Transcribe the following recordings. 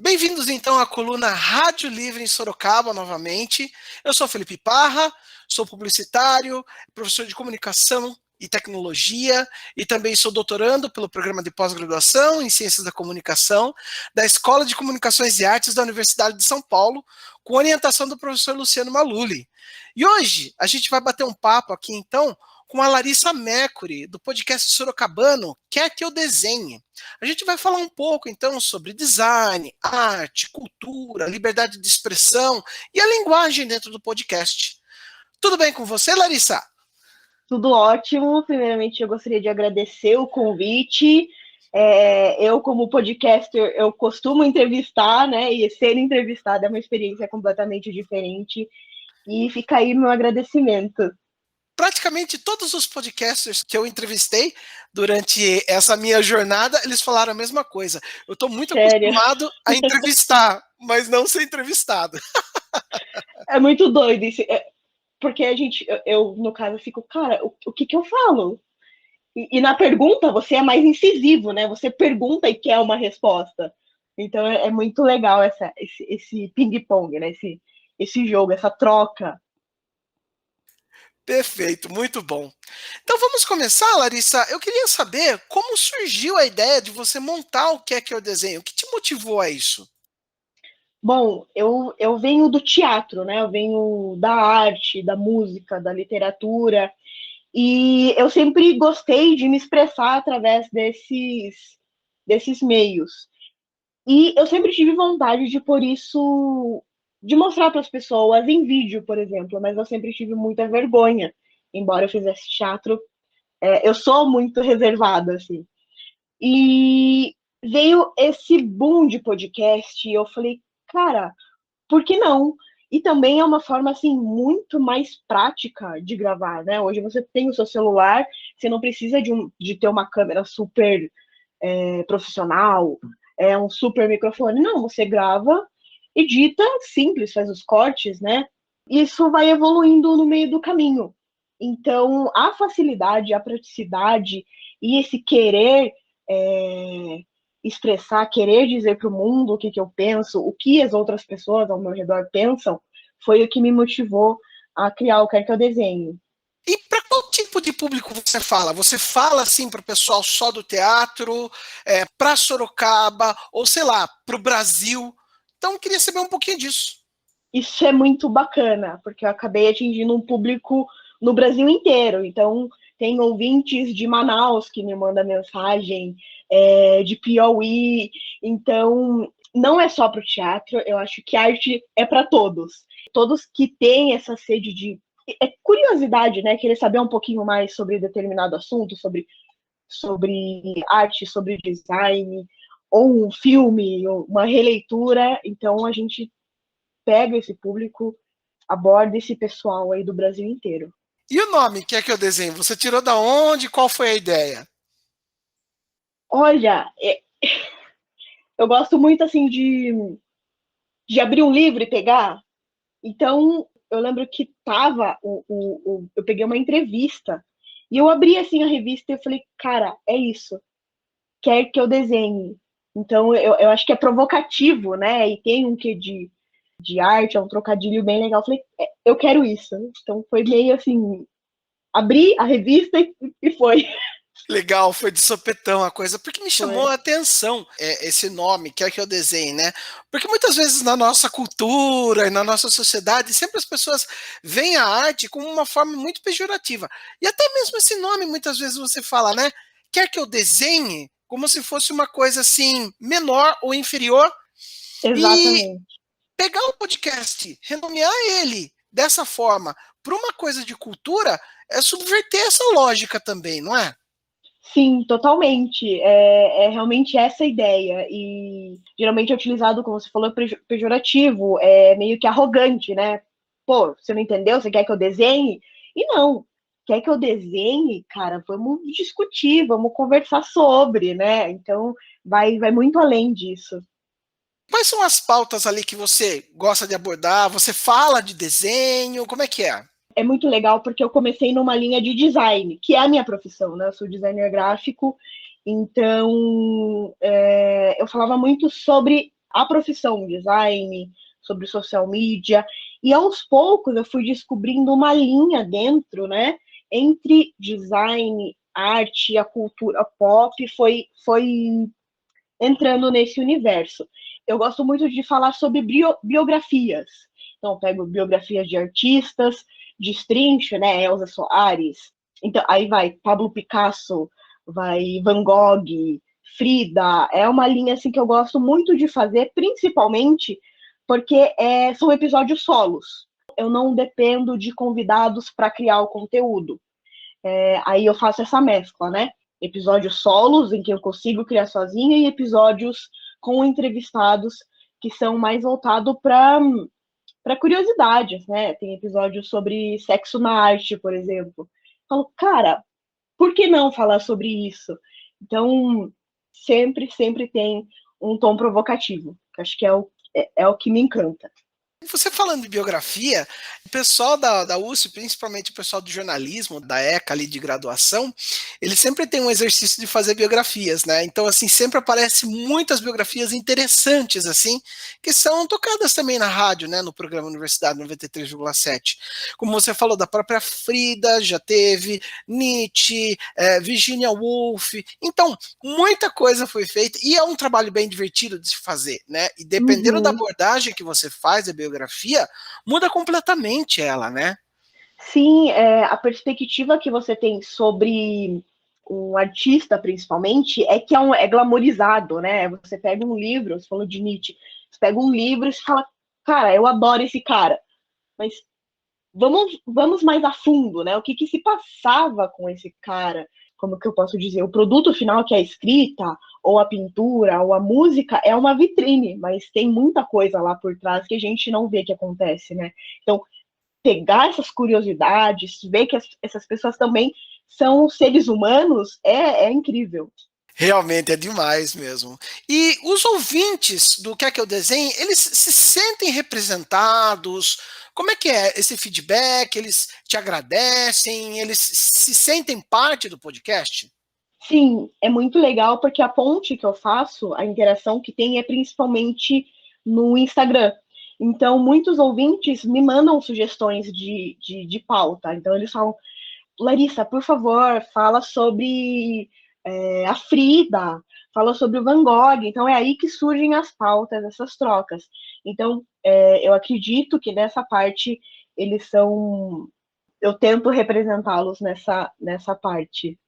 Bem-vindos então à coluna Rádio Livre em Sorocaba novamente. Eu sou Felipe Parra, sou publicitário, professor de comunicação e tecnologia e também sou doutorando pelo programa de pós-graduação em Ciências da Comunicação da Escola de Comunicações e Artes da Universidade de São Paulo, com orientação do professor Luciano Maluli. E hoje a gente vai bater um papo aqui então com a Larissa Mercury, do podcast sorocabano Quer Que Eu Desenhe. A gente vai falar um pouco, então, sobre design, arte, cultura, liberdade de expressão e a linguagem dentro do podcast. Tudo bem com você, Larissa? Tudo ótimo. Primeiramente, eu gostaria de agradecer o convite. Eu, como podcaster, eu costumo entrevistar, né? E ser entrevistada é uma experiência completamente diferente. E fica aí meu agradecimento. Praticamente todos os podcasters que eu entrevistei durante essa minha jornada, eles falaram a mesma coisa. Eu estou muito Sério. acostumado a entrevistar, mas não ser entrevistado. É muito doido isso. Porque a gente, eu, no caso, fico, cara, o que eu falo? E na pergunta, você é mais incisivo, né? Você pergunta e quer uma resposta. Então é muito legal esse ping-pong, né? Esse jogo, essa troca. Perfeito, muito bom. Então vamos começar, Larissa. Eu queria saber como surgiu a ideia de você montar o Que é que eu desenho? O que te motivou a isso? Bom, eu venho do teatro, né? Eu venho da arte, da música, da literatura, e eu sempre gostei de me expressar através desses meios. E eu sempre tive vontade de por isso, de mostrar para as pessoas em vídeo, por exemplo, mas eu sempre tive muita vergonha, embora eu fizesse teatro. Eu sou muito reservada, assim. E veio esse boom de podcast, e eu falei, cara, por que não? E também é uma forma assim muito mais prática de gravar, né? Hoje você tem o seu celular, você não precisa de ter uma câmera super profissional, um super microfone. Não, você grava, edita, simples, faz os cortes, né? Isso vai evoluindo no meio do caminho. Então, a facilidade, a praticidade e esse querer é, expressar, querer dizer para o mundo o que eu penso, o que as outras pessoas ao meu redor pensam, foi o que me motivou a criar o Quer Que Eu Desenhe. E para qual tipo de público você fala? Você fala assim para o pessoal só do teatro, para Sorocaba, ou sei lá, para o Brasil? Então, eu queria saber um pouquinho disso. Isso é muito bacana, porque eu acabei atingindo um público no Brasil inteiro. Então, tem ouvintes de Manaus que me mandam mensagem, de Piauí. Então, não é só para o teatro, eu acho que arte é para todos. Todos que têm essa sede de curiosidade, né? Querer saber um pouquinho mais sobre determinado assunto, sobre arte, sobre design, ou um filme, ou uma releitura. Então, a gente pega esse público, aborda esse pessoal aí do Brasil inteiro. E o nome, que é que eu desenho? Você tirou da onde? Qual foi a ideia? Olha, eu gosto muito assim de abrir um livro e pegar. Então, eu lembro que tava eu peguei uma entrevista e eu abri assim a revista e eu falei, cara, é isso. Quer que eu desenhe. Então, eu acho que é provocativo, né? E tem um quê de arte, é um trocadilho bem legal. Eu falei, eu quero isso. Então, foi meio assim, abri a revista e foi. Legal, foi de sopetão a coisa, porque me chamou Foi. a atenção esse nome, que é que eu desenho, né? Porque muitas vezes na nossa cultura e na nossa sociedade, sempre as pessoas veem a arte como uma forma muito pejorativa. E até mesmo esse nome, muitas vezes você fala, né? Quer que eu desenhe? Como se fosse uma coisa assim, menor ou inferior. E Exatamente. pegar o podcast, renomear ele dessa forma para uma coisa de cultura, é subverter essa lógica também, não é? Sim, totalmente. É realmente essa a ideia. E geralmente é utilizado, como você falou, pejorativo, é meio que arrogante, né? Pô, você não entendeu? Você quer que eu desenhe? E não. Quer que eu desenhe? Cara, vamos discutir, vamos conversar sobre, né? Então, vai muito além disso. Quais são as pautas ali que você gosta de abordar? Você fala de desenho? Como é que é? É muito legal porque eu comecei numa linha de design, que é a minha profissão, né? Eu sou designer gráfico, então eu falava muito sobre a profissão design, sobre social media, e aos poucos eu fui descobrindo uma linha dentro, né, entre design, arte, a cultura pop, foi entrando nesse universo. Eu gosto muito de falar sobre biografias. Então, eu pego biografias de artistas, destrincho, né, Elza Soares. Então, aí vai Pablo Picasso, vai Van Gogh, Frida. É uma linha assim que eu gosto muito de fazer, principalmente porque são episódios solos. Eu não dependo de convidados para criar o conteúdo. Aí eu faço essa mescla, né? Episódios solos, em que eu consigo criar sozinha, e episódios com entrevistados que são mais voltados para curiosidades, né? Tem episódios sobre sexo na arte, por exemplo. Eu falo, cara, por que não falar sobre isso? Então, sempre tem um tom provocativo, que acho que é o que me encanta. Você falando de biografia, o pessoal da USP, principalmente o pessoal do jornalismo, da ECA ali de graduação, ele sempre tem um exercício de fazer biografias, né? Então, assim, sempre aparecem muitas biografias interessantes, assim, que são tocadas também na rádio, né? No programa Universidade 93,7. Como você falou, da própria Frida, já teve, Nietzsche, Virginia Woolf. Então, muita coisa foi feita e é um trabalho bem divertido de se fazer, né? E dependendo da Uhum. abordagem que você faz da biografia, muda completamente ela, né? Sim, a perspectiva que você tem sobre um artista, principalmente, é que é glamorizado, né? Você pega um livro, você falou de Nietzsche, você pega um livro e você fala, cara, eu adoro esse cara, mas vamos mais a fundo, né? O que se passava com esse cara? Como que eu posso dizer? O produto final, que é a escrita, ou a pintura, ou a música, é uma vitrine, mas tem muita coisa lá por trás que a gente não vê que acontece, né? Então, pegar essas curiosidades, ver que essas pessoas também são seres humanos, é incrível. Realmente é demais mesmo. E os ouvintes do Que é que eu desenho, eles se sentem representados? Como é que é esse feedback? Eles te agradecem? Eles se sentem parte do podcast? Sim, é muito legal porque a ponte que eu faço, a interação que tem é principalmente no Instagram. Então, muitos ouvintes me mandam sugestões de pauta. Então, eles falam, Larissa, por favor, fala sobre a Frida, fala sobre o Van Gogh. Então, é aí que surgem as pautas, essas trocas. Então, eu acredito que nessa parte eles são. Eu tento representá-los nessa parte.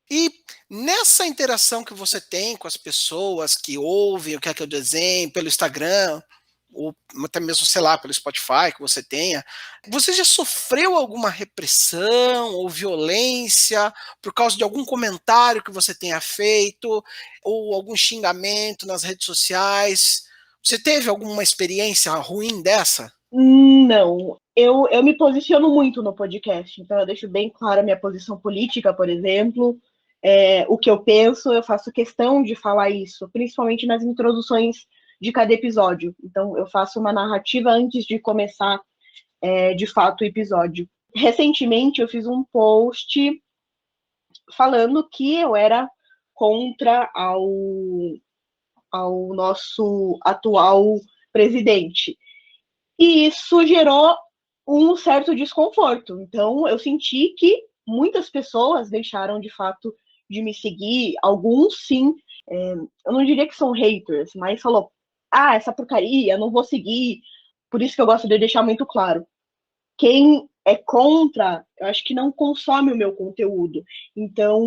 E nessa interação que você tem com as pessoas que ouvem o que é que eu desenho pelo Instagram, ou até mesmo, sei lá, pelo Spotify que você tenha, você já sofreu alguma repressão ou violência por causa de algum comentário que você tenha feito, ou algum xingamento nas redes sociais? Você teve alguma experiência ruim dessa? Não, eu me posiciono muito no podcast, então eu deixo bem clara a minha posição política, por exemplo, o que eu penso, eu faço questão de falar isso, principalmente nas introduções de cada episódio. Então, eu faço uma narrativa antes de começar, de fato, o episódio. Recentemente, eu fiz um post falando que eu era contra ao nosso atual presidente. E isso gerou um certo desconforto. Então, eu senti que muitas pessoas deixaram de fato de me seguir, alguns sim, eu não diria que são haters, mas falou, essa porcaria, não vou seguir. Por isso que eu gosto de deixar muito claro. Quem é contra, eu acho que não consome o meu conteúdo. Então,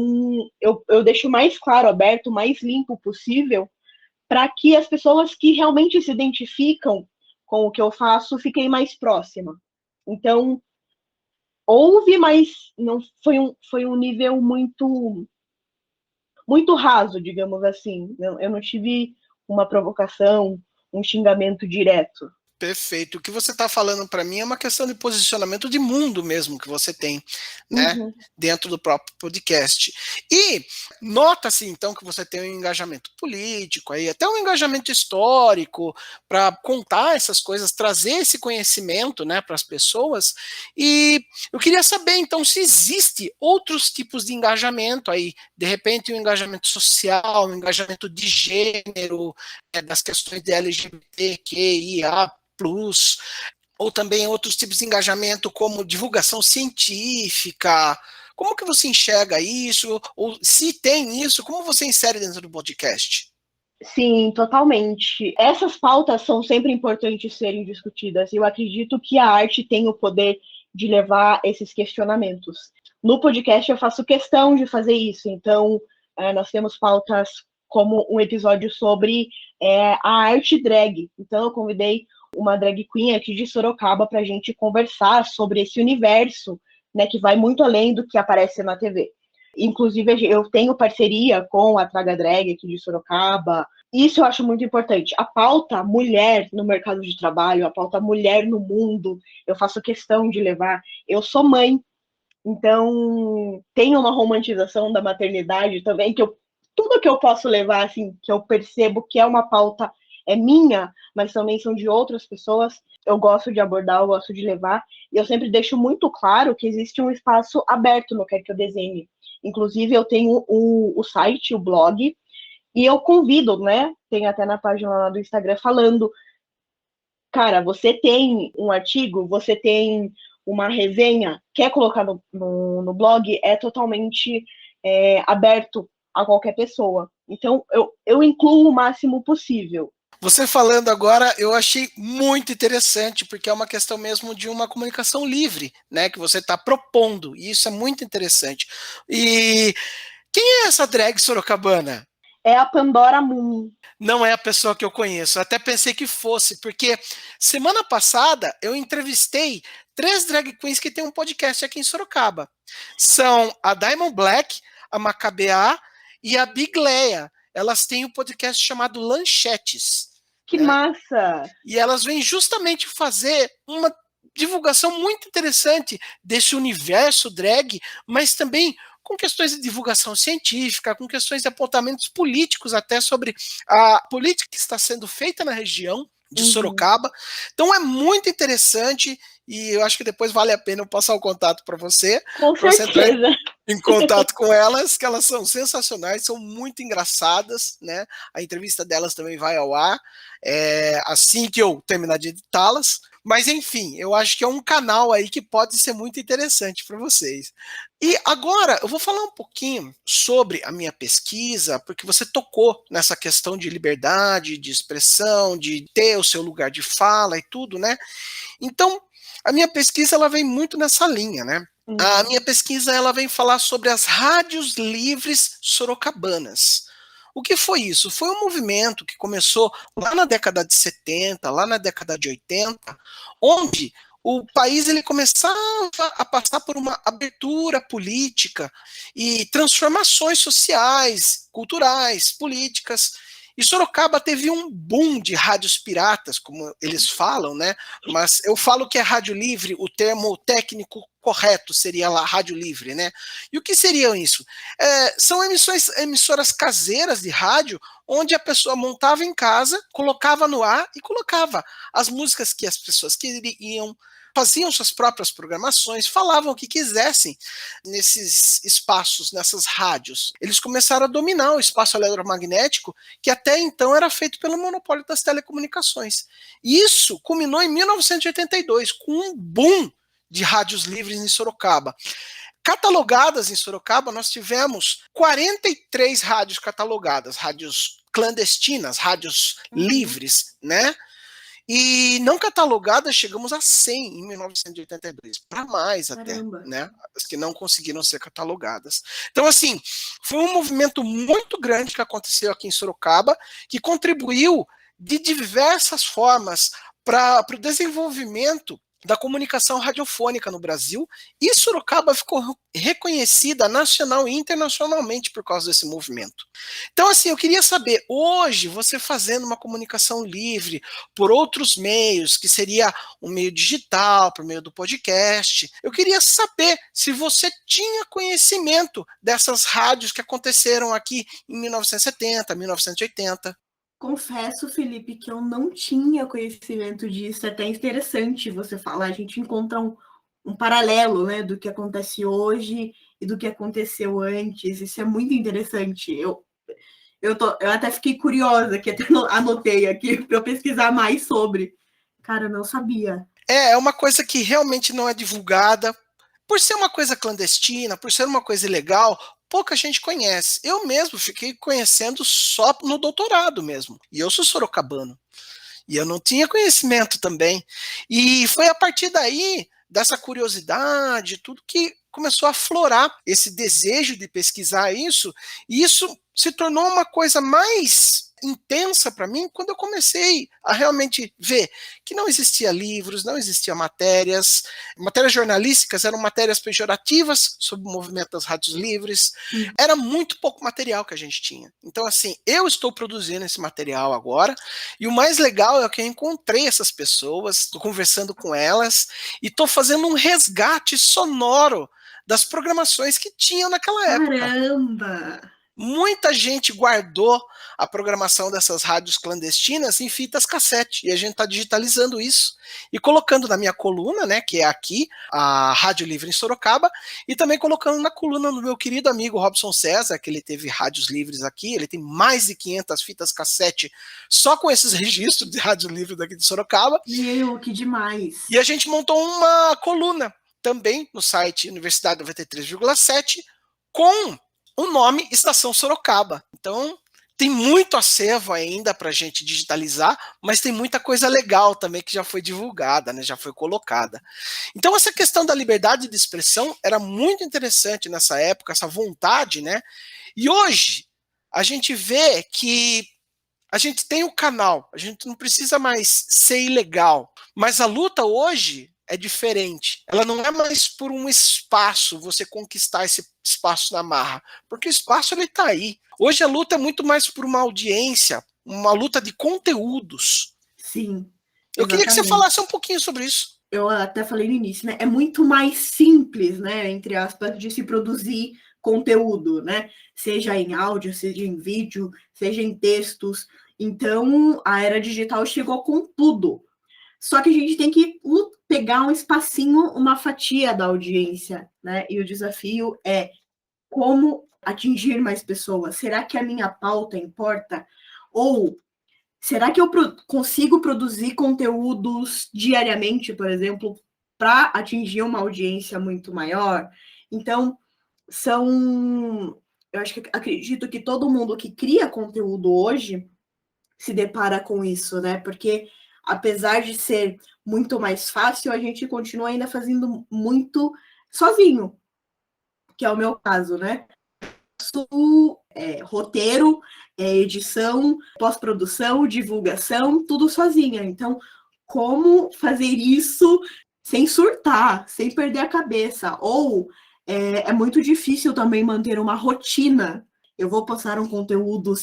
eu deixo mais claro, aberto, mais limpo possível, para que as pessoas que realmente se identificam com o que eu faço fiquem mais próximas. Então, houve, mas não foi um nível muito raso, digamos assim. Eu não tive uma provocação, um xingamento direto. Perfeito. O que você está falando para mim é uma questão de posicionamento de mundo mesmo que você tem, né, Uhum. dentro do próprio podcast. E nota-se então que você tem um engajamento político, aí até um engajamento histórico para contar essas coisas, trazer esse conhecimento, né, para as pessoas. E eu queria saber então se existe outros tipos de engajamento aí, de repente um engajamento social, um engajamento de gênero, das questões de LGBTQIA+, ou também outros tipos de engajamento como divulgação científica. Como que você enxerga isso? Ou se tem isso, como você insere dentro do podcast? Sim, totalmente. Essas pautas são sempre importantes serem discutidas. Eu acredito que a arte tem o poder de levar esses questionamentos. No podcast eu faço questão de fazer isso. Então, nós temos pautas como um episódio sobre a arte drag. Então, eu convidei uma drag queen aqui de Sorocaba para a gente conversar sobre esse universo, né, que vai muito além do que aparece na TV. Inclusive, eu tenho parceria com a Traga Drag aqui de Sorocaba. Isso eu acho muito importante. A pauta mulher no mercado de trabalho, a pauta mulher no mundo, eu faço questão de levar. Eu sou mãe, então tem uma romantização da maternidade também, tudo que eu posso levar, assim, que eu percebo que é uma pauta é minha, mas também são de outras pessoas, eu gosto de abordar, eu gosto de levar, e eu sempre deixo muito claro que existe um espaço aberto no Quer Que Eu Desenhe. Inclusive, eu tenho o site, o blog, e eu convido, né? Tem até na página lá do Instagram falando, cara, você tem um artigo, você tem uma resenha, quer colocar no blog, é totalmente aberto a qualquer pessoa. Então, eu incluo o máximo possível. Você falando agora, eu achei muito interessante, porque é uma questão mesmo de uma comunicação livre, né, que você está propondo, e isso é muito interessante. E quem é essa drag sorocabana? É a Pandora Moon. Não é a pessoa que eu conheço, eu até pensei que fosse, porque semana passada eu entrevistei 3 drag queens que têm um podcast aqui em Sorocaba. São a Diamond Black, a Macabea e a Big Leia. Elas têm um podcast chamado Lanchetes. Que massa! E elas vêm justamente fazer uma divulgação muito interessante desse universo drag, mas também com questões de divulgação científica, com questões de apontamentos políticos até sobre a política que está sendo feita na região de Sorocaba. Então é muito interessante e eu acho que depois vale a pena eu passar o contato para você. Com certeza. Em contato com elas, que elas são sensacionais, são muito engraçadas, né? A entrevista delas também vai ao ar assim que eu terminar de editá-las. Mas enfim, eu acho que é um canal aí que pode ser muito interessante para vocês. E agora eu vou falar um pouquinho sobre a minha pesquisa, porque você tocou nessa questão de liberdade, de expressão, de ter o seu lugar de fala e tudo, né? Então, a minha pesquisa ela vem muito nessa linha, né? A minha pesquisa ela vem falar sobre as rádios livres sorocabanas. O que foi isso? Foi um movimento que começou lá na década de 70, lá na década de 80, onde o país ele começava a passar por uma abertura política e transformações sociais, culturais, políticas. E Sorocaba teve um boom de rádios piratas, como eles falam, né? Mas eu falo que é rádio livre, o termo técnico correto seria lá rádio livre, né? E o que seriam isso? São emissoras caseiras de rádio, onde a pessoa montava em casa, colocava no ar e colocava as músicas que as pessoas queriam, faziam suas próprias programações, falavam o que quisessem nesses espaços, nessas rádios. Eles começaram a dominar o espaço eletromagnético, que até então era feito pelo monopólio das telecomunicações. E isso culminou em 1982, com um boom de rádios livres em Sorocaba. Catalogadas em Sorocaba, nós tivemos 43 rádios catalogadas, rádios clandestinas, rádios livres, né? E não catalogadas, chegamos a 100 em 1982, para mais até, Caramba. né? As que não conseguiram ser catalogadas. Então, assim, foi um movimento muito grande que aconteceu aqui em Sorocaba, que contribuiu de diversas formas para o desenvolvimento da comunicação radiofônica no Brasil, e Sorocaba ficou reconhecida nacional e internacionalmente por causa desse movimento. Então, assim, eu queria saber, hoje, você fazendo uma comunicação livre por outros meios, que seria um meio digital, por meio do podcast, eu queria saber se você tinha conhecimento dessas rádios que aconteceram aqui em 1970, 1980. Confesso, Felipe, que eu não tinha conhecimento disso. É até interessante você falar. A gente encontra um paralelo, né, do que acontece hoje e do que aconteceu antes. Isso é muito interessante. Eu até fiquei curiosa, que até anotei aqui para eu pesquisar mais sobre. Cara, eu não sabia. É uma coisa que realmente não é divulgada. Por ser uma coisa clandestina, por ser uma coisa ilegal, pouca gente conhece. Eu mesmo fiquei conhecendo só no doutorado mesmo. E eu sou sorocabano. E eu não tinha conhecimento também. E foi a partir daí, dessa curiosidade, tudo que começou a aflorar esse desejo de pesquisar isso. E isso se tornou uma coisa mais intensa para mim quando eu comecei a realmente ver que não existia livros, não existia matérias jornalísticas eram matérias pejorativas sobre o movimento das rádios livres, era muito pouco material que a gente tinha. Então, assim, eu estou produzindo esse material agora, e o mais legal é que eu encontrei essas pessoas, estou conversando com elas, e estou fazendo um resgate sonoro das programações que tinham naquela época. Caramba! Muita gente guardou a programação dessas rádios clandestinas em fitas cassete, e a gente está digitalizando isso e colocando na minha coluna, né, que é aqui, a Rádio Livre em Sorocaba, e também colocando na coluna do meu querido amigo Robson César, que ele teve rádios livres aqui, ele tem mais de 500 fitas cassete só com esses registros de rádio livre daqui de Sorocaba. Meu, que demais! E a gente montou uma coluna também no site Universidade 93,7 com o nome Estação Sorocaba. Então, tem muito acervo ainda para a gente digitalizar, mas tem muita coisa legal também que já foi divulgada, né, já foi colocada. Então, essa questão da liberdade de expressão era muito interessante nessa época, essa vontade, né? E hoje, a gente vê que a gente tem o canal, a gente não precisa mais ser ilegal, mas a luta hoje é diferente. Ela não é mais por um espaço, você conquistar esse espaço na marra, porque o espaço ele está aí. Hoje a luta é muito mais por uma audiência, uma luta de conteúdos. Sim. Eu queria que você falasse um pouquinho sobre isso. Eu até falei no início, né? É muito mais simples, né? Entre aspas, de se produzir conteúdo, né? Seja em áudio, seja em vídeo, seja em textos. Então, a era digital chegou com tudo. Só que a gente tem que pegar um espacinho, uma fatia da audiência, né? E o desafio é como atingir mais pessoas. Será que a minha pauta importa? Ou será que eu consigo produzir conteúdos diariamente, por exemplo, para atingir uma audiência muito maior? Então, eu acredito que todo mundo que cria conteúdo hoje se depara com isso, né? Porque apesar de ser muito mais fácil, a gente continua ainda fazendo muito sozinho, que é o meu caso, né? Roteiro, edição, pós-produção, divulgação, tudo sozinha. Então, como fazer isso sem surtar, sem perder a cabeça? Ou é muito difícil também manter uma rotina. Eu vou postar um conteúdo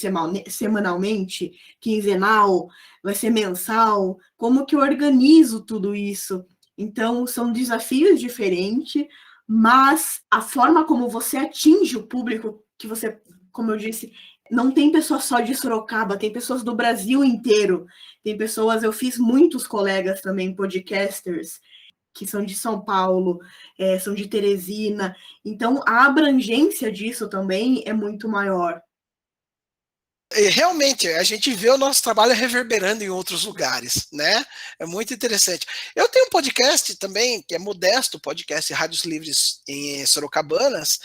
semanalmente, quinzenal, vai ser mensal. Como que eu organizo tudo isso? Então, são desafios diferentes, mas a forma como você atinge o público que você, como eu disse, não tem pessoas só de Sorocaba, tem pessoas do Brasil inteiro. Tem pessoas, eu fiz muitos colegas também, podcasters, que são de São Paulo, são de Teresina. Então, a abrangência disso também é muito maior. Realmente, a gente vê o nosso trabalho reverberando em outros lugares, né? É muito interessante. Eu tenho um podcast também, que é modesto, podcast Rádios Livres em Sorocabanas,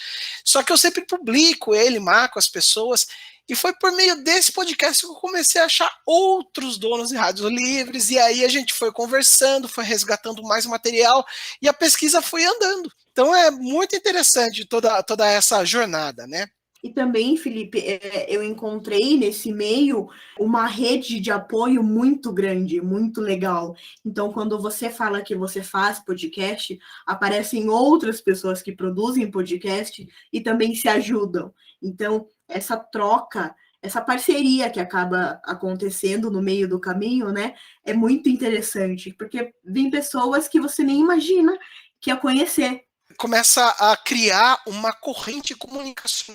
só que eu sempre publico ele, marco as pessoas, e foi por meio desse podcast que eu comecei a achar outros donos de rádios livres, e aí a gente foi conversando, foi resgatando mais material, e a pesquisa foi andando. Então é muito interessante toda essa jornada, né? E também, Felipe, eu encontrei nesse meio uma rede de apoio muito grande, muito legal. Então, quando você fala que você faz podcast, aparecem outras pessoas que produzem podcast e também se ajudam. Então, essa troca, essa parceria que acaba acontecendo no meio do caminho, né, é muito interessante, porque vem pessoas que você nem imagina que ia conhecer. Começa a criar uma corrente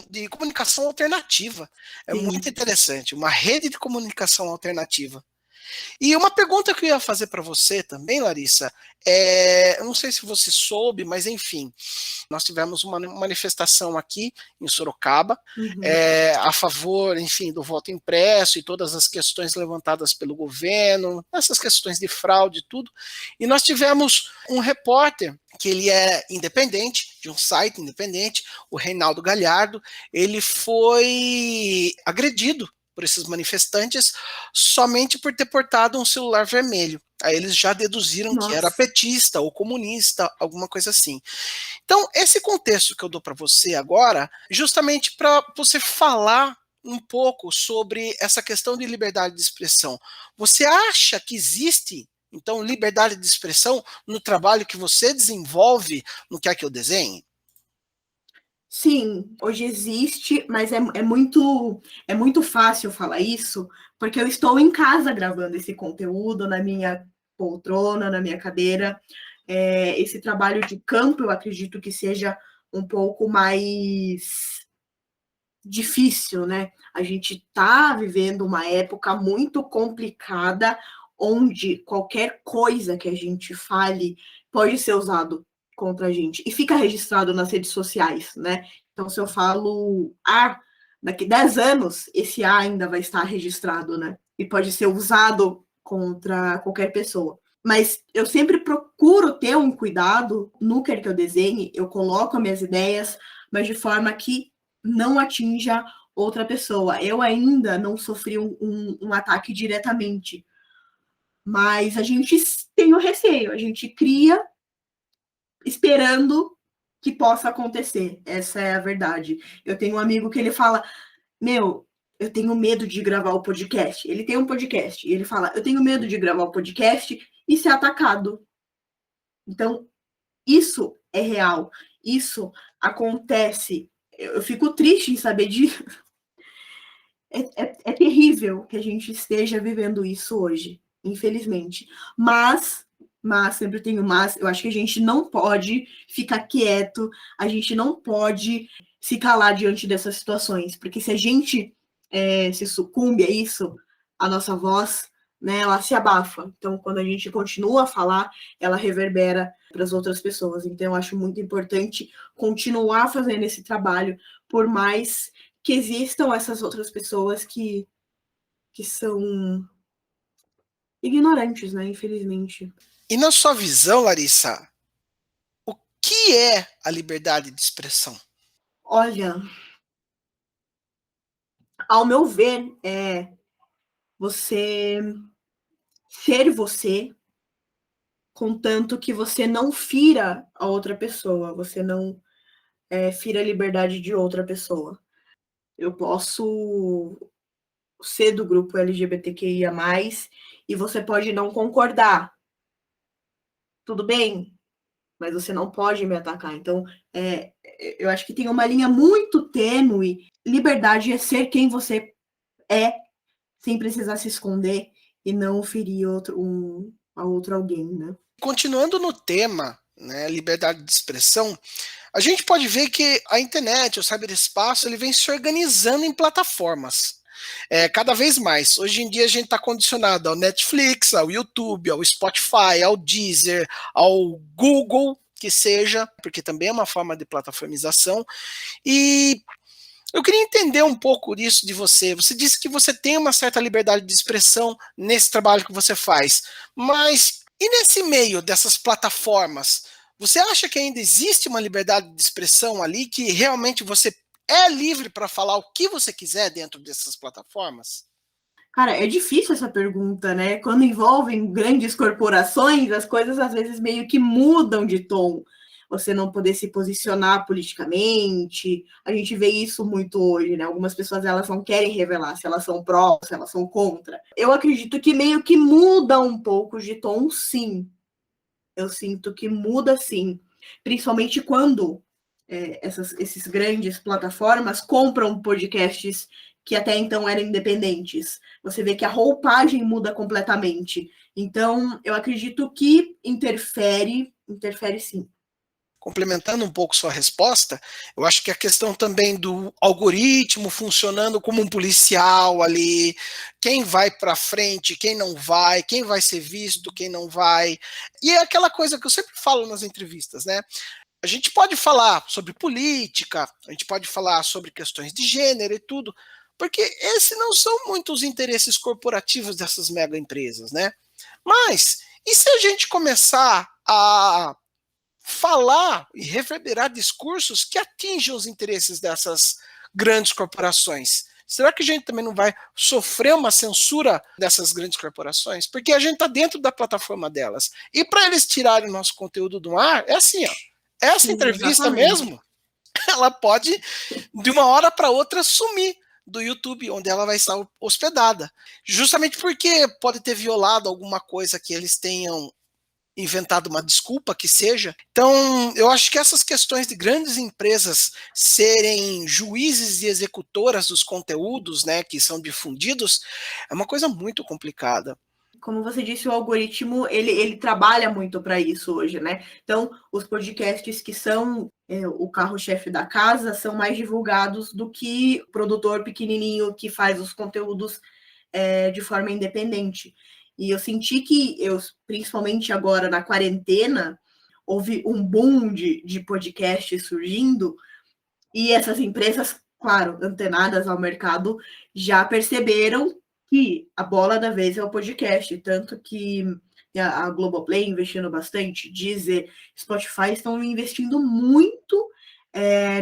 de comunicação alternativa. É Sim. muito interessante, uma rede de comunicação alternativa. E uma pergunta que eu ia fazer para você também, Larissa, eu não sei se você soube, mas enfim, nós tivemos uma manifestação aqui em Sorocaba, a favor, enfim, do voto impresso e todas as questões levantadas pelo governo, essas questões de fraude e tudo, e nós tivemos um repórter que ele é independente, de um site independente, o Reinaldo Galhardo, ele foi agredido por esses manifestantes somente por ter portado um celular vermelho. Aí eles já deduziram que era petista ou comunista, alguma coisa assim. Então, esse contexto que eu dou para você agora, justamente para você falar um pouco sobre essa questão de liberdade de expressão. Você acha que existe, então, liberdade de expressão no trabalho que você desenvolve no Quer Que Eu Desenhe? Sim, hoje existe, mas é muito fácil falar isso, porque eu estou em casa gravando esse conteúdo na minha poltrona, na minha cadeira. Esse trabalho de campo, eu acredito que seja um pouco mais difícil, né? A gente está vivendo uma época muito complicada, onde qualquer coisa que a gente fale pode ser usado contra a gente e fica registrado nas redes sociais, né? Então, se eu falo A, daqui 10 anos, esse A ainda vai estar registrado, né? E pode ser usado contra qualquer pessoa. Mas eu sempre procuro ter um cuidado no que eu desenhe, eu coloco as minhas ideias, mas de forma que não atinja outra pessoa. Eu ainda não sofri um ataque diretamente, mas a gente tem o receio, a gente cria esperando que possa acontecer. Essa é a verdade. Eu tenho um amigo que ele fala, eu tenho medo de gravar o podcast. Ele tem um podcast e ele fala, eu tenho medo de gravar o podcast e ser atacado. Então, isso é real. Isso acontece. Eu fico triste em saber disso. É terrível que a gente esteja vivendo isso hoje, infelizmente. Mas, sempre tenho mas, eu acho que a gente não pode ficar quieto, a gente não pode se calar diante dessas situações, porque se a gente se sucumbe a isso, a nossa voz, né, ela se abafa. Então, quando a gente continua a falar, ela reverbera para as outras pessoas. Então, eu acho muito importante continuar fazendo esse trabalho, por mais que existam essas outras pessoas que são ignorantes, né? Infelizmente. E na sua visão, Larissa, o que é a liberdade de expressão? Olha, ao meu ver, é você ser você, contanto que você não fira a outra pessoa, você não fira a liberdade de outra pessoa. Eu posso ser do grupo LGBTQIA+, e você pode não concordar. Tudo bem, mas você não pode me atacar. Então, eu acho que tem uma linha muito tênue. Liberdade é ser quem você é, sem precisar se esconder e não ferir a outro alguém, né? Continuando no tema, né, liberdade de expressão, a gente pode ver que a internet, o cyberespaço, ele vem se organizando em plataformas. Cada vez mais. Hoje em dia a gente está condicionado ao Netflix, ao YouTube, ao Spotify, ao Deezer, ao Google, que seja, porque também é uma forma de plataformização. E eu queria entender um pouco disso de você. Você disse que você tem uma certa liberdade de expressão nesse trabalho que você faz, mas e nesse meio dessas plataformas? Você acha que ainda existe uma liberdade de expressão ali, que realmente você é livre para falar o que você quiser dentro dessas plataformas? Cara, é difícil essa pergunta, né? Quando envolvem grandes corporações, as coisas às vezes meio que mudam de tom. você não poder se posicionar politicamente. A gente vê isso muito hoje, né? Algumas pessoas, elas não querem revelar se elas são pró, se elas são contra. Eu acredito que meio que muda um pouco de tom, sim. Eu sinto que muda, sim. Principalmente quando esses grandes plataformas compram podcasts que até então eram independentes. Você vê que a roupagem muda completamente. Então, eu acredito que interfere sim. Complementando um pouco sua resposta, eu acho que a questão também do algoritmo funcionando como um policial ali, quem vai para frente, quem não vai, quem vai ser visto, quem não vai. E é aquela coisa que eu sempre falo nas entrevistas, né? A gente pode falar sobre política, a gente pode falar sobre questões de gênero e tudo, porque esses não são muitos interesses corporativos dessas mega empresas, né? Mas e se a gente começar a falar e reverberar discursos que atingem os interesses dessas grandes corporações? Será que a gente também não vai sofrer uma censura dessas grandes corporações? Porque a gente está dentro da plataforma delas. E para eles tirarem o nosso conteúdo do ar, é assim, ó. Essa entrevista mesmo, ela pode, de uma hora para outra, sumir do YouTube, onde ela vai estar hospedada. Justamente porque pode ter violado alguma coisa que eles tenham inventado, uma desculpa que seja. Então, eu acho que essas questões de grandes empresas serem juízes e executoras dos conteúdos, né, que são difundidos, é uma coisa muito complicada. Como você disse, o algoritmo, ele trabalha muito para isso hoje, né? Então, os podcasts que são o carro-chefe da casa são mais divulgados do que o produtor pequenininho que faz os conteúdos de forma independente. E eu senti que, principalmente agora na quarentena, houve um boom de podcasts surgindo, e essas empresas, claro, antenadas ao mercado, já perceberam que a bola da vez é o podcast, tanto que a Globoplay investindo bastante, Deezer, Spotify estão investindo muito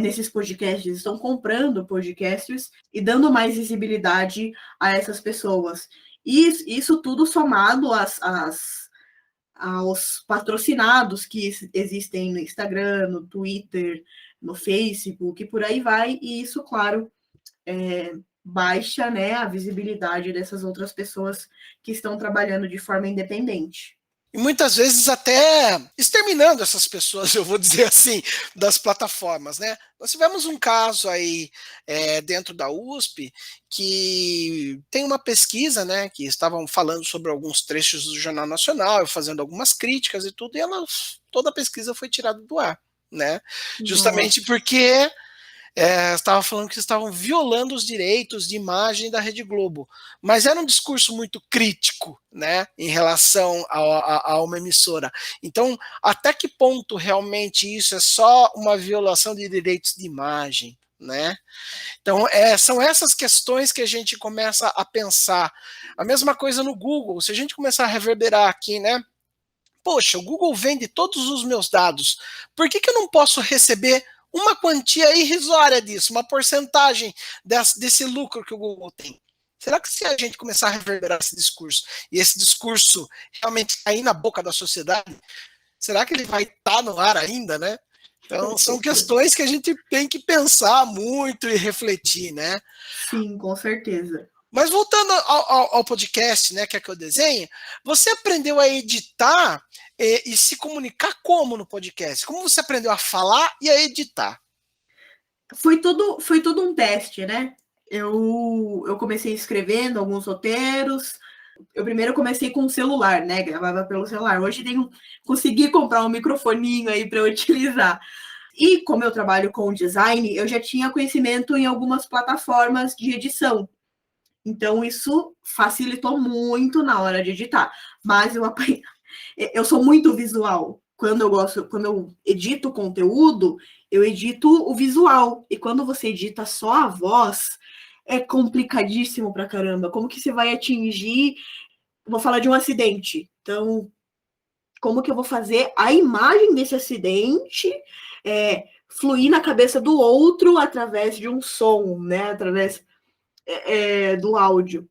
nesses podcasts, estão comprando podcasts e dando mais visibilidade a essas pessoas. E isso tudo somado aos patrocinados que existem no Instagram, no Twitter, no Facebook, e por aí vai, e isso, claro, baixa, né, a visibilidade dessas outras pessoas que estão trabalhando de forma independente. E muitas vezes até exterminando essas pessoas, eu vou dizer assim, das plataformas, né? Nós tivemos um caso aí dentro da USP que tem uma pesquisa, né, que estavam falando sobre alguns trechos do Jornal Nacional, fazendo algumas críticas e tudo, e toda a pesquisa foi tirada do ar, né? Justamente porque estava falando que estavam violando os direitos de imagem da Rede Globo, mas era um discurso muito crítico, né, em relação a uma emissora. Então, até que ponto realmente isso é só uma violação de direitos de imagem, né? Então, são essas questões que a gente começa a pensar. A mesma coisa no Google, se a gente começar a reverberar aqui, né? Poxa, o Google vende todos os meus dados, por que eu não posso receber uma quantia irrisória disso, uma porcentagem desse lucro que o Google tem? Será que se a gente começar a reverberar esse discurso, e esse discurso realmente cair na boca da sociedade, será que ele vai estar no ar ainda, né? Então, são questões que a gente tem que pensar muito e refletir, né? Sim, com certeza. Mas voltando ao podcast, né, que é que eu desenho, você aprendeu a editar e se comunicar como no podcast? Como você aprendeu a falar e a editar? Foi tudo um teste, né? Eu comecei escrevendo alguns roteiros. Eu primeiro comecei com o celular, né? Gravava pelo celular. Hoje consegui comprar um microfoninho aí para eu utilizar. E como eu trabalho com design, eu já tinha conhecimento em algumas plataformas de edição. Então, isso facilitou muito na hora de editar. Mas eu sou muito visual. Quando eu edito conteúdo, eu edito o visual. E quando você edita só a voz, é complicadíssimo pra caramba. Como que você vai atingir... Vou falar de um acidente. Então, como que eu vou fazer a imagem desse acidente fluir na cabeça do outro através de um som, né? Através do áudio.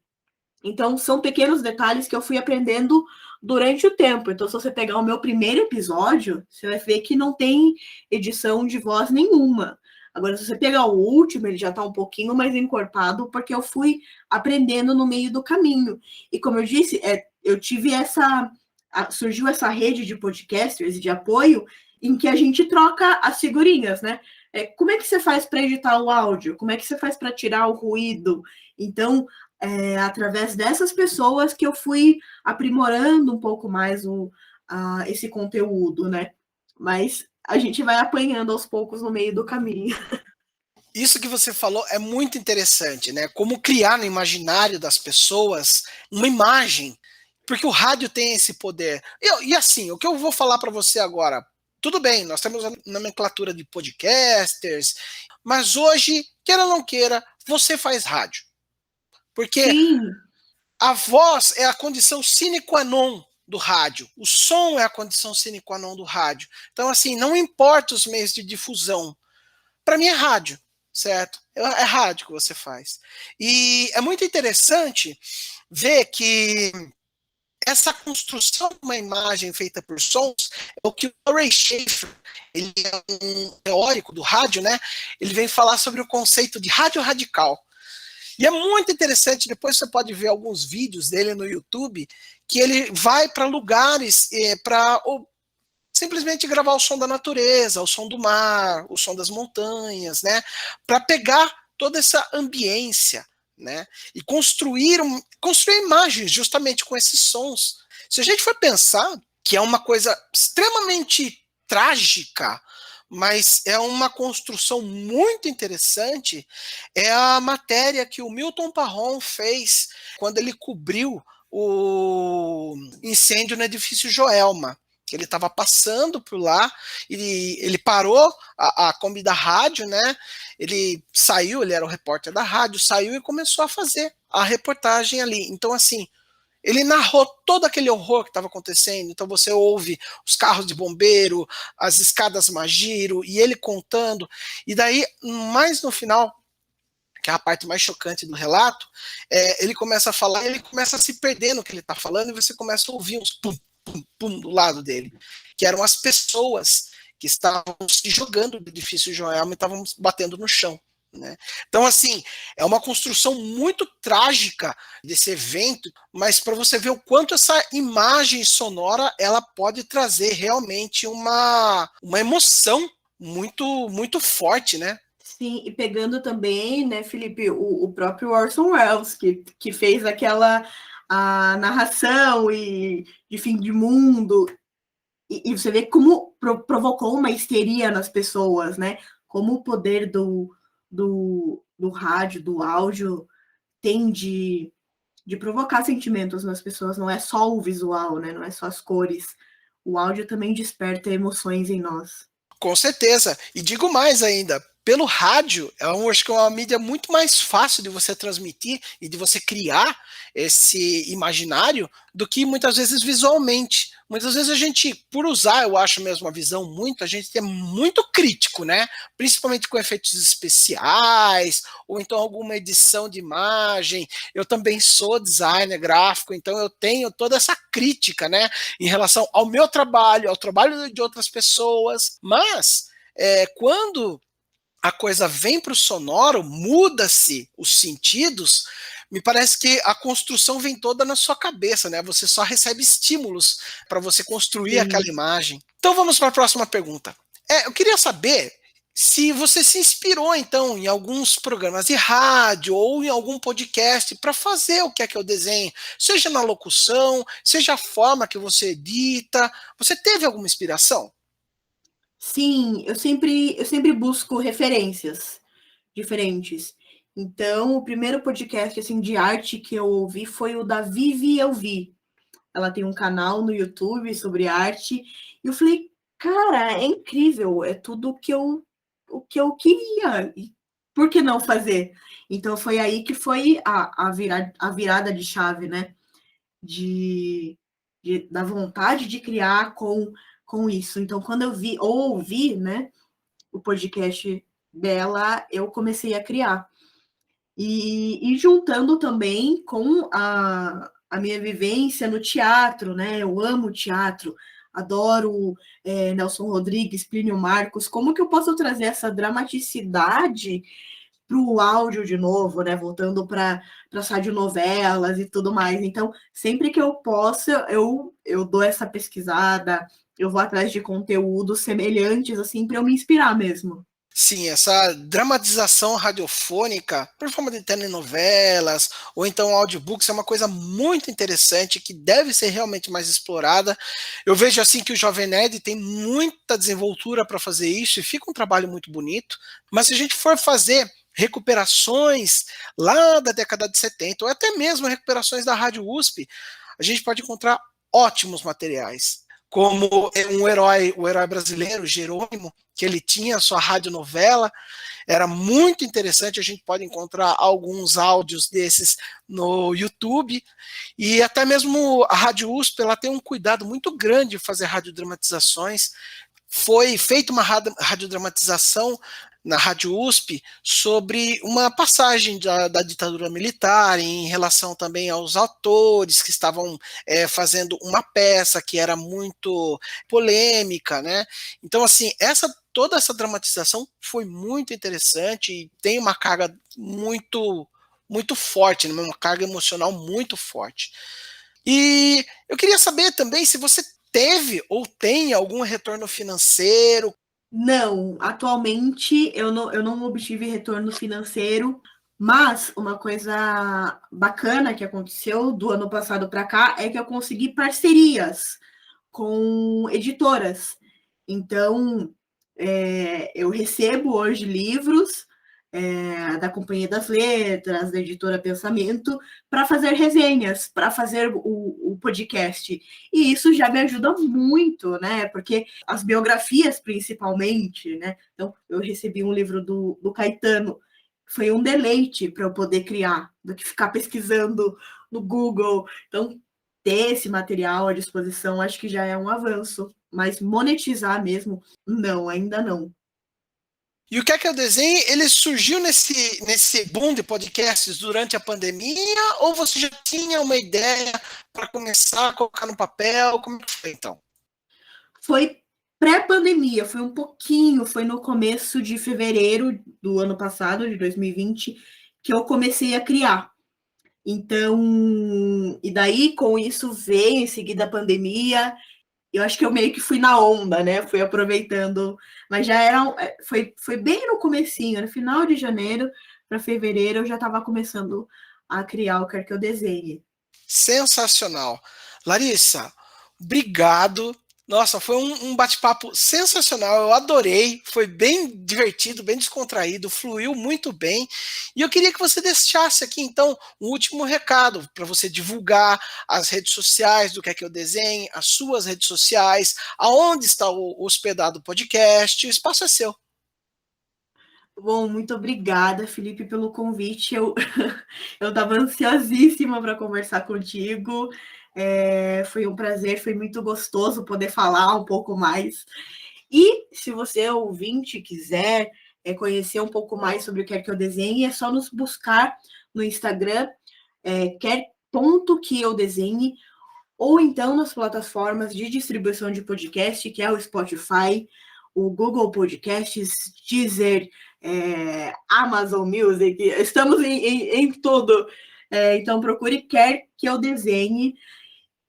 Então, são pequenos detalhes que eu fui aprendendo durante o tempo. Então, se você pegar o meu primeiro episódio, você vai ver que não tem edição de voz nenhuma. Agora, se você pegar o último, ele já está um pouquinho mais encorpado, porque eu fui aprendendo no meio do caminho. E como eu disse, eu tive surgiu essa rede de podcasters de apoio em que a gente troca as figurinhas, né? Como é que você faz para editar o áudio? Como é que você faz para tirar o ruído? Então, através dessas pessoas que eu fui aprimorando um pouco mais esse conteúdo, né? Mas a gente vai apanhando aos poucos no meio do caminho. Isso que você falou é muito interessante, né? Como criar no imaginário das pessoas uma imagem, porque o rádio tem esse poder. E assim, o que eu vou falar para você agora, tudo bem, nós temos a nomenclatura de podcasters, mas hoje, queira ou não queira, você faz rádio. Porque Sim. a voz é a condição sine qua non do rádio. O som é a condição sine qua non do rádio. Então, assim, não importa os meios de difusão. Para mim é rádio, certo? É rádio que você faz. E é muito interessante ver que essa construção de uma imagem feita por sons é o que o Ray Schaefer, ele é um teórico do rádio, né? Ele vem falar sobre o conceito de rádio radical. E é muito interessante, depois você pode ver alguns vídeos dele no YouTube, que ele vai para lugares para simplesmente gravar o som da natureza, o som do mar, o som das montanhas, né? Para pegar toda essa ambiência, né? E construir imagens justamente com esses sons. Se a gente for pensar que é uma coisa extremamente trágica, mas é uma construção muito interessante, é a matéria que o Milton Parron fez quando ele cobriu o incêndio no edifício Joelma. Ele estava passando por lá, ele parou a Kombi da rádio, né? Ele saiu, ele era o repórter da rádio, saiu e começou a fazer a reportagem ali. Então, assim, ele narrou todo aquele horror que estava acontecendo. Então você ouve os carros de bombeiro, as escadas Magiro, e ele contando. E daí, mais no final, que é a parte mais chocante do relato, ele começa a falar, ele começa a se perder no que ele está falando, e você começa a ouvir uns pum, pum, pum do lado dele, que eram as pessoas que estavam se jogando do edifício Joelma e estavam batendo no chão. Né? Então, assim, é uma construção muito trágica desse evento, mas para você ver o quanto essa imagem sonora ela pode trazer realmente uma emoção muito, muito forte, né? Sim, e pegando também, né, Felipe, o próprio Orson Welles, que fez aquela a narração de fim de mundo, e você vê como provocou uma histeria nas pessoas, né? Como o poder do rádio, do áudio, tem de provocar sentimentos nas pessoas, não é só o visual, né? Não é só as cores. O áudio também desperta emoções em nós. Com certeza. E digo mais ainda, pelo rádio, eu acho que é uma mídia muito mais fácil de você transmitir e de você criar esse imaginário do que muitas vezes visualmente. Muitas vezes a gente, por usar, eu acho mesmo a visão muito, a gente é muito crítico, né? Principalmente com efeitos especiais, ou então alguma edição de imagem. Eu também sou designer gráfico, então eu tenho toda essa crítica, né? Em relação ao meu trabalho, ao trabalho de outras pessoas. Mas, quando a coisa vem para o sonoro, muda-se os sentidos, me parece que a construção vem toda na sua cabeça, né? Você só recebe estímulos para você construir aquela imagem. Então vamos para a próxima pergunta. Eu queria saber se você se inspirou, então, em alguns programas de rádio ou em algum podcast para fazer o que é o desenho, seja na locução, seja a forma que você edita. Você teve alguma inspiração? Sim, eu sempre busco referências diferentes. Então, o primeiro podcast assim de arte que eu ouvi foi o da Vivi Eu Vi. Ela tem um canal no YouTube sobre arte. E eu falei, cara, é incrível, é tudo o que eu queria. E por que não fazer? Então foi aí que foi a virada de chave, né? Da vontade de criar com isso. Então, quando eu ouvi, né, o podcast dela, eu comecei a criar. E juntando também com a a minha vivência no teatro, né? Eu amo teatro, adoro Nelson Rodrigues, Plínio Marcos. Como que eu posso trazer essa dramaticidade para o áudio de novo, né? Voltando para as radionovelas e tudo mais. Então, sempre que eu posso, eu dou essa pesquisada, eu vou atrás de conteúdos semelhantes, assim, para eu me inspirar mesmo. Sim, essa dramatização radiofônica, por forma de telenovelas ou então audiobooks, é uma coisa muito interessante que deve ser realmente mais explorada. Eu vejo assim que o Jovem Nerd tem muita desenvoltura para fazer isso e fica um trabalho muito bonito, mas se a gente for fazer recuperações lá da década de 70 ou até mesmo recuperações da Rádio USP, a gente pode encontrar ótimos materiais, como o herói brasileiro, Jerônimo, que ele tinha a sua radionovela, era muito interessante, a gente pode encontrar alguns áudios desses no YouTube, e até mesmo a Rádio USP, ela tem um cuidado muito grande de fazer radiodramatizações. Foi feita uma radiodramatização na Rádio USP sobre uma passagem da ditadura militar em relação também aos atores que estavam fazendo uma peça que era muito polêmica, né? Então, assim, toda essa dramatização foi muito interessante e tem uma carga muito forte, né? Uma carga emocional muito forte. E eu queria saber também se você teve ou tem algum retorno financeiro. Não, atualmente eu não obtive retorno financeiro, mas uma coisa bacana que aconteceu do ano passado para cá é que eu consegui parcerias com editoras. Então, eu recebo hoje livros da Companhia das Letras, da editora Pensamento, para fazer resenhas, para fazer o podcast. E isso já me ajuda muito, né? Porque as biografias, principalmente, né? Então, eu recebi um livro do Caetano, foi um deleite para eu poder criar, do que ficar pesquisando no Google. Então, ter esse material à disposição, acho que já é um avanço. Mas monetizar mesmo, não, ainda não. E o que é que eu desenho? Ele surgiu nesse boom de podcasts durante a pandemia ou você já tinha uma ideia para começar a colocar no papel? Como é que foi então? Foi pré-pandemia, foi um pouquinho, foi no começo de fevereiro do ano passado, de 2020, que eu comecei a criar. Então, e daí com isso veio em seguida a pandemia. Eu acho que eu meio que fui na onda, né? Fui aproveitando, mas já foi bem no comecinho, no final de janeiro para fevereiro eu já estava começando a criar o Quer Que Eu Desenhe. Sensacional. Larissa, obrigado. Nossa, foi um bate-papo sensacional. Eu adorei. Foi bem divertido, bem descontraído, fluiu muito bem. E eu queria que você deixasse aqui, então, um último recado para você divulgar as redes sociais do Quer Que Eu Desenhe, as suas redes sociais, aonde está o hospedado podcast. O espaço é seu. Bom, muito obrigada, Felipe, pelo convite. Eu estava ansiosíssima para conversar contigo. Foi um prazer, foi muito gostoso poder falar um pouco mais. E se você, ouvinte, quiser conhecer um pouco mais sobre o Quer Que Eu Desenhe, é só nos buscar no Instagram, quer.que-eu-desenhe, ou então nas plataformas de distribuição de podcast, que é o Spotify, o Google Podcasts, Deezer, Amazon Music, estamos em tudo. Então procure Quer Que Eu Desenhe.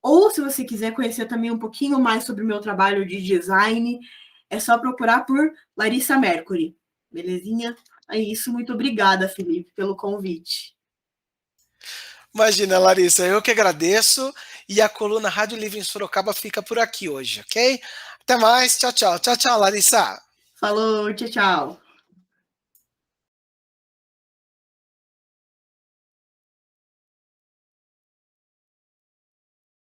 Ou se você quiser conhecer também um pouquinho mais sobre o meu trabalho de design, é só procurar por Larissa Mercury. Belezinha? É isso, muito obrigada, Felipe, pelo convite. Imagina, Larissa, eu que agradeço. E a coluna Rádio Livre em Sorocaba fica por aqui hoje, ok? Até mais, tchau, tchau. Tchau, tchau, Larissa. Falou, tchau, tchau.